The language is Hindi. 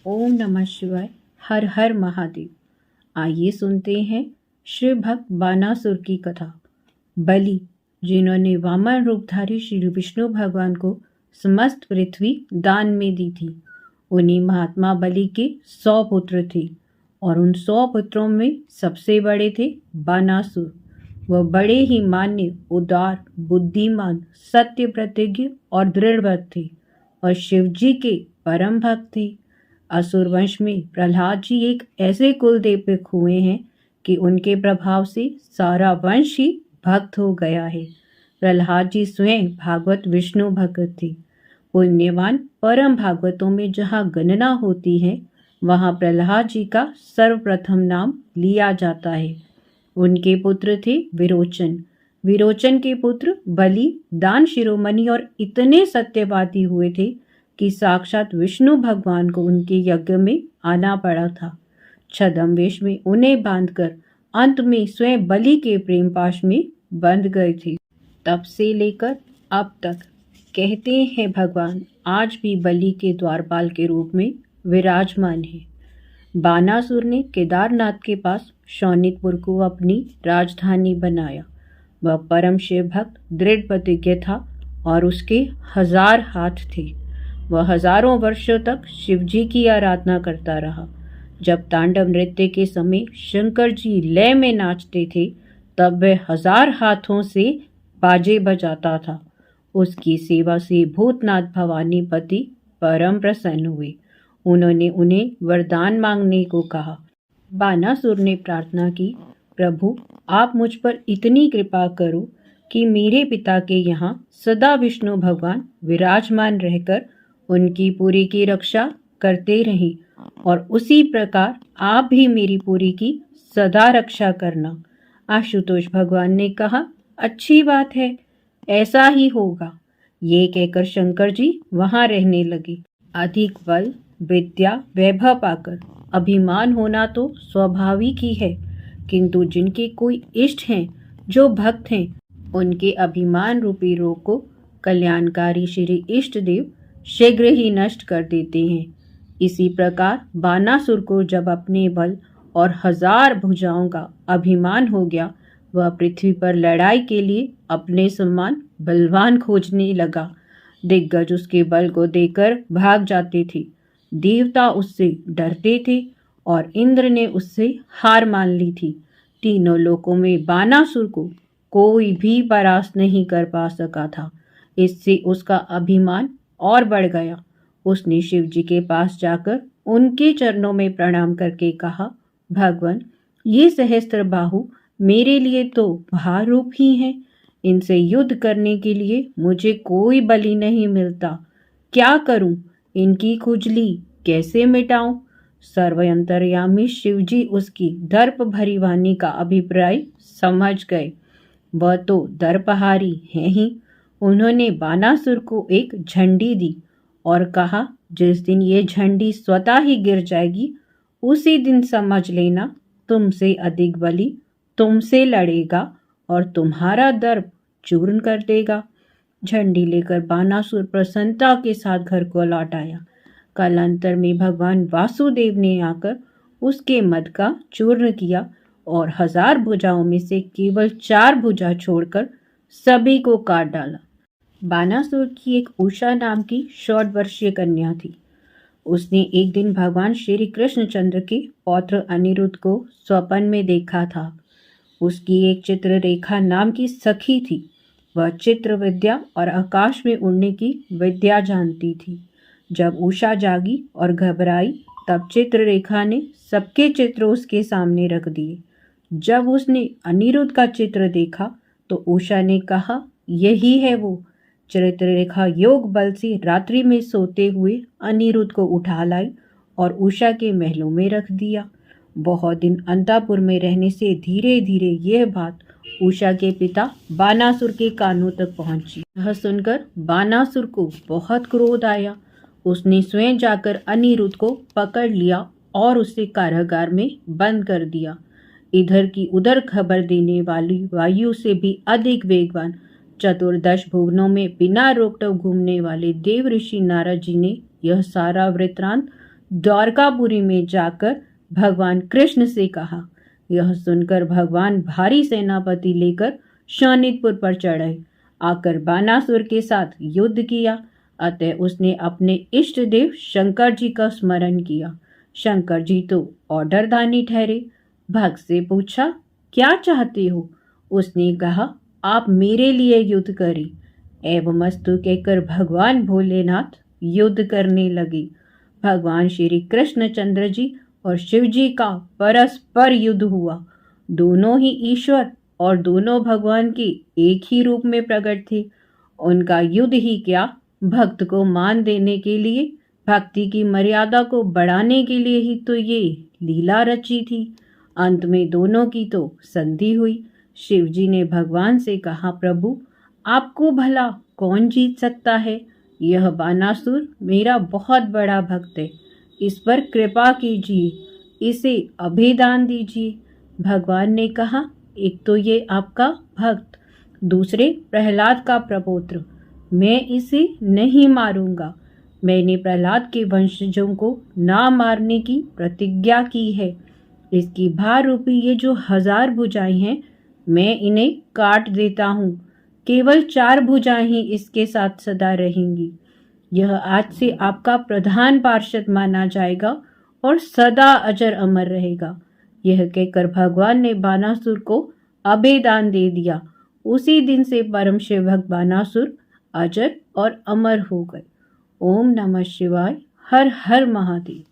ओम नमः शिवाय। हर हर महादेव। आइए सुनते हैं शिव भक्त बानासुर की कथा। बलि, जिन्होंने वामन रूपधारी श्री विष्णु भगवान को समस्त पृथ्वी दान में दी थी, उन्हीं महात्मा बलि के 100 पुत्र थे और उन 100 पुत्रों में सबसे बड़े थे बानासुर। वह बड़े ही मान्य, उदार, बुद्धिमान, सत्य प्रतिज्ञ और दृढ़ भक्त थे और शिव जी के परम भक्त थे। असुर वंश में प्रहलाद जी एक ऐसे कुल देवक हुए हैं कि उनके प्रभाव से सारा वंश ही भक्त हो गया है। प्रहलाद जी स्वयं भागवत विष्णु भक्त थे। पुण्यवान परम भागवतों में जहाँ गणना होती है, वहाँ प्रहलाद जी का सर्वप्रथम नाम लिया जाता है। उनके पुत्र थे विरोचन। विरोचन के पुत्र बलि दान शिरोमणि और इतने सत्यवादी हुए थे कि साक्षात विष्णु भगवान को उनके यज्ञ में आना पड़ा था। छद्म वेश में उन्हें बांधकर अंत में स्वयं बलि के प्रेम पाश में बंध गए थे। तब से लेकर अब तक कहते हैं भगवान आज भी बलि के द्वारपाल के रूप में विराजमान है। बानासुर ने केदारनाथ के पास शौनितपुर को अपनी राजधानी बनाया। वह परम शिव भक्त दृढ़ प्रतिज्ञ था और उसके 1000 हाथ थे। वह हजारों वर्षों तक शिव जी की आराधना करता रहा। जब तांडव नृत्य के समय शंकर जी लय में नाचते थे, तब वह 1000 हाथों से बाजे बजाता था। उसकी सेवा से भूतनाथ भवानी पति परम प्रसन्न हुए। उन्होंने उन्हें वरदान मांगने को कहा। बानासुर ने प्रार्थना की, प्रभु आप मुझ पर इतनी कृपा करो कि मेरे पिता के यहाँ सदा विष्णु भगवान विराजमान रहकर उनकी पूरी की रक्षा करते रहें और उसी प्रकार आप भी मेरी पूरी की सदा रक्षा करना। आशुतोष भगवान ने कहा, अच्छी बात है, ऐसा ही होगा। ये कहकर शंकर जी वहां रहने लगे। अधिक बल, विद्या, वैभव पाकर अभिमान होना तो स्वाभाविक ही है, किंतु जिनके कोई इष्ट हैं, जो भक्त हैं, उनके अभिमान रूपी रोग को कल्याणकारी श्री इष्ट देव शीघ्र ही नष्ट कर देते हैं। इसी प्रकार बानासुर को जब अपने बल और 1000 भुजाओं का अभिमान हो गया, वह पृथ्वी पर लड़ाई के लिए अपने समान बलवान खोजने लगा। दिग्गज उसके बल को देखकर भाग जाते थे। देवता उससे डरते थे और इंद्र ने उससे हार मान ली थी। तीनों लोकों में बानासुर को कोई भी परास्त नहीं कर पा सका था। इससे उसका अभिमान और बढ़ गया। उसने शिव जी के पास जाकर उनके चरणों में प्रणाम करके कहा, भगवान ये सहस्त्र बाहु मेरे लिए तो भार रूप ही हैं। इनसे युद्ध करने के लिए मुझे कोई बलि नहीं मिलता। क्या करूं? इनकी खुजली कैसे मिटाऊं? सर्वयंतर्यामी शिव जी उसकी दर्प भरी वाणी का अभिप्राय समझ गए। वह तो दर्पहारी है ही। उन्होंने बानासुर को एक झंडी दी और कहा, जिस दिन ये झंडी स्वतः ही गिर जाएगी, उसी दिन समझ लेना तुमसे अधिक बलि तुमसे लड़ेगा और तुम्हारा दर्प चूर्ण कर देगा। झंडी लेकर बानासुर प्रसन्नता के साथ घर को लौट आया। कालांतर में भगवान वासुदेव ने आकर उसके मद का चूर्ण किया और 1000 भुजाओं में से केवल 4 भुजा छोड़कर सभी को काट डाला। बानासुर की एक उषा नाम की 100 वर्षीय कन्या थी। उसने एक दिन भगवान श्री कृष्णचंद्र के पौत्र अनिरुद्ध को स्वप्न में देखा था। उसकी एक चित्ररेखा नाम की सखी थी। वह चित्र विद्या और आकाश में उड़ने की विद्या जानती थी। जब उषा जागी और घबराई, तब चित्ररेखा ने सबके चित्र उसके सामने रख दिए। जब उसने अनिरुद्ध का चित्र देखा तो उषा ने कहा, यही है वो। चित्ररेखा योग बल से रात्रि में सोते हुए अनिरुद्ध को उठा लाई और उषा के महलों में रख दिया। बहुत दिन अंतापुर में रहने से धीरे धीरे यह बात उषा के पिता बानासुर के कानों तक पहुंची। यह सुनकर बानासुर को बहुत क्रोध आया। उसने स्वयं जाकर अनिरुद्ध को पकड़ लिया और उसे कारागार में बंद कर दिया। इधर की उधर खबर देने वाली वायु से भी अधिक वेगवान 14 भुवनों में बिना रोक टोक घूमने वाले देव ऋषि नारद जी ने यह सारा वृत्तांत द्वारकापुरी में जाकर भगवान कृष्ण से कहा। यह सुनकर भगवान भारी सेनापति लेकर शोणितपुर पर चढ़े, आकर बानासुर के साथ युद्ध किया। अतः उसने अपने इष्ट देव शंकर जी का स्मरण किया। शंकर जी तो ऑर्डरदानी ठहरे। भक्त से पूछा, क्या चाहते हो? उसने कहा, आप मेरे लिए युद्ध करें। एवं मस्तु कहकर भगवान भोलेनाथ युद्ध करने लगे। भगवान श्री कृष्णचंद्र जी और शिव जी का परस्पर युद्ध हुआ। दोनों ही ईश्वर और दोनों भगवान के एक ही रूप में प्रकट थे। उनका युद्ध ही क्या, भक्त को मान देने के लिए, भक्ति की मर्यादा को बढ़ाने के लिए ही तो ये लीला रची थी। अंत में दोनों की तो संधि हुई। शिव जी ने भगवान से कहा, प्रभु आपको भला कौन जीत सकता है? यह बानासुर मेरा बहुत बड़ा भक्त है, इस पर कृपा कीजिए, इसे अभेदान दीजिए। भगवान ने कहा, एक तो ये आपका भक्त, दूसरे प्रहलाद का प्रपौत्र, मैं इसे नहीं मारूंगा। मैंने प्रहलाद के वंशजों को ना मारने की प्रतिज्ञा की है। इसकी भार रूपी ये जो 1000 भुजाएं हैं, मैं इन्हें काट देता हूँ। केवल 4 भुजाएं ही इसके साथ सदा रहेंगी। यह आज से आपका प्रधान पार्षद माना जाएगा और सदा अजर अमर रहेगा। यह कहकर भगवान ने बानासुर को अभेदान दे दिया। उसी दिन से परम शिव भक्त बानासुर अजर और अमर हो गए। ओम नमः शिवाय। हर हर महादेव।